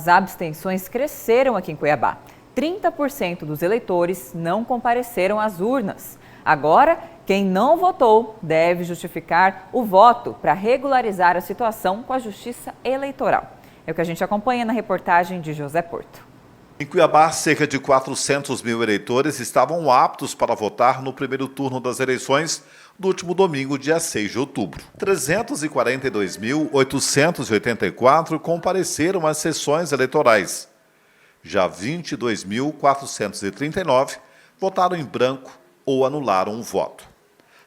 As abstenções cresceram aqui em Cuiabá. 30% dos eleitores não compareceram às urnas. Agora, quem não votou deve justificar o voto para regularizar a situação com a Justiça Eleitoral. É o que a gente acompanha na reportagem de José Porto. Em Cuiabá, cerca de 400 mil eleitores estavam aptos para votar no primeiro turno das eleições do último domingo, dia 6 de outubro. 342.884 compareceram às sessões eleitorais. Já 22.439 votaram em branco ou anularam o voto.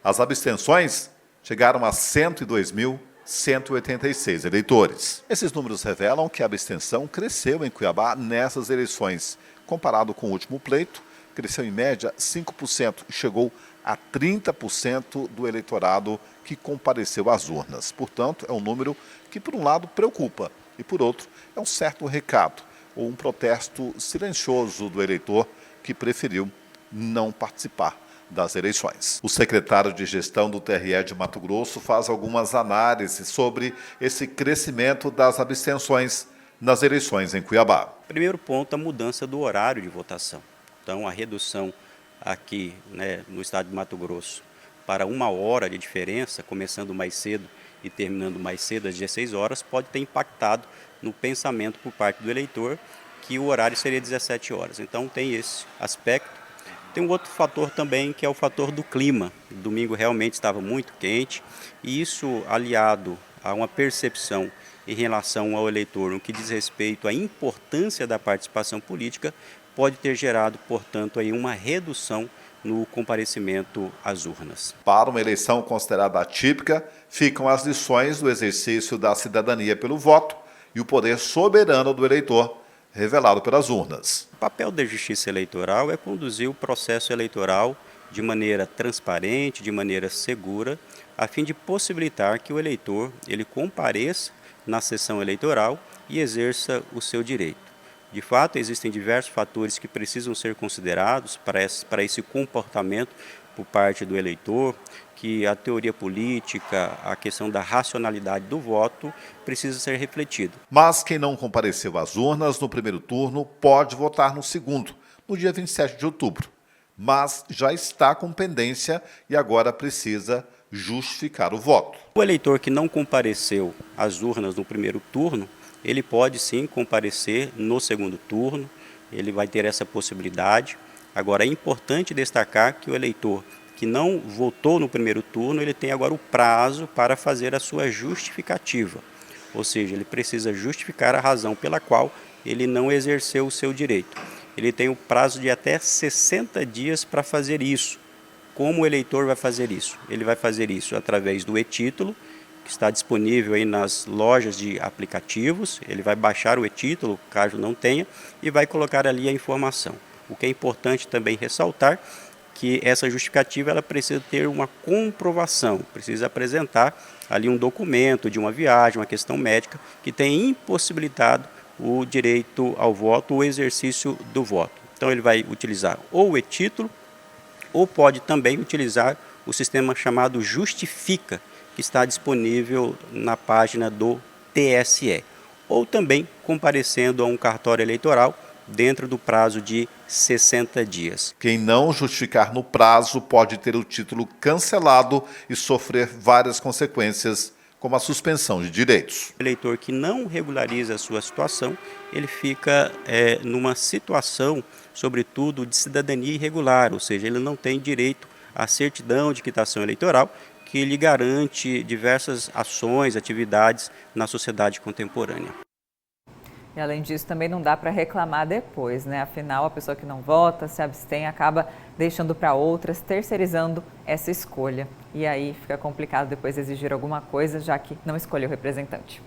As abstenções chegaram a 102.186 eleitores. Esses números revelam que a abstenção cresceu em Cuiabá nessas eleições. Comparado com o último pleito, cresceu em média 5% e chegou a 30% do eleitorado que compareceu às urnas. Portanto, é um número que, por um lado, preocupa e, por outro, é um certo recado ou um protesto silencioso do eleitor que preferiu não participar das eleições. O secretário de Gestão do TRE de Mato Grosso faz algumas análises sobre esse crescimento das abstenções nas eleições em Cuiabá. Primeiro ponto, a mudança do horário de votação. Então, a redução aqui, no estado de Mato Grosso para 1 hora de diferença, começando mais cedo e terminando mais cedo às 16 horas, pode ter impactado no pensamento por parte do eleitor que o horário seria 17 horas. Então, tem esse aspecto. Tem um outro fator também, que é o fator do clima. O domingo realmente estava muito quente e isso, aliado a uma percepção em relação ao eleitor no que diz respeito à importância da participação política, pode ter gerado, portanto, aí uma redução no comparecimento às urnas. Para uma eleição considerada atípica, ficam as lições do exercício da cidadania pelo voto e o poder soberano do eleitor, revelado pelas urnas. O papel da Justiça Eleitoral é conduzir o processo eleitoral de maneira transparente, de maneira segura, a fim de possibilitar que o eleitor ele compareça na sessão eleitoral e exerça o seu direito. De fato, existem diversos fatores que precisam ser considerados para esse comportamento por parte do eleitor, que a teoria política, a questão da racionalidade do voto precisa ser refletido. Mas quem não compareceu às urnas no primeiro turno pode votar no segundo, no dia 27 de outubro. Mas já está com pendência e agora precisa justificar o voto. O eleitor que não compareceu às urnas no primeiro turno, ele pode sim comparecer no segundo turno, ele vai ter essa possibilidade. Agora é importante destacar que o eleitor que não votou no primeiro turno, ele tem agora o prazo para fazer a sua justificativa. Ou seja, ele precisa justificar a razão pela qual ele não exerceu o seu direito. Ele tem o prazo de até 60 dias para fazer isso. Como o eleitor vai fazer isso? Ele vai fazer isso através do e-título, que está disponível aí nas lojas de aplicativos. Ele vai baixar o e-título, caso não tenha, e vai colocar ali a informação. O que é importante também ressaltar que essa justificativa ela precisa ter uma comprovação, precisa apresentar ali um documento de uma viagem, uma questão médica, que tenha impossibilitado o direito ao voto, o exercício do voto. Então ele vai utilizar ou o e-título, ou pode também utilizar o sistema chamado Justifica, que está disponível na página do TSE, ou também comparecendo a um cartório eleitoral dentro do prazo de 60 dias. Quem não justificar no prazo pode ter o título cancelado e sofrer várias consequências, como a suspensão de direitos. O eleitor que não regulariza a sua situação, ele fica numa situação, sobretudo, de cidadania irregular, ou seja, ele não tem direito à certidão de quitação eleitoral, que lhe garante diversas ações, atividades na sociedade contemporânea. E além disso, também não dá para reclamar depois, né? Afinal, a pessoa que não vota, se abstém, acaba deixando para outras, terceirizando essa escolha. E aí fica complicado depois exigir alguma coisa, já que não escolheu o representante.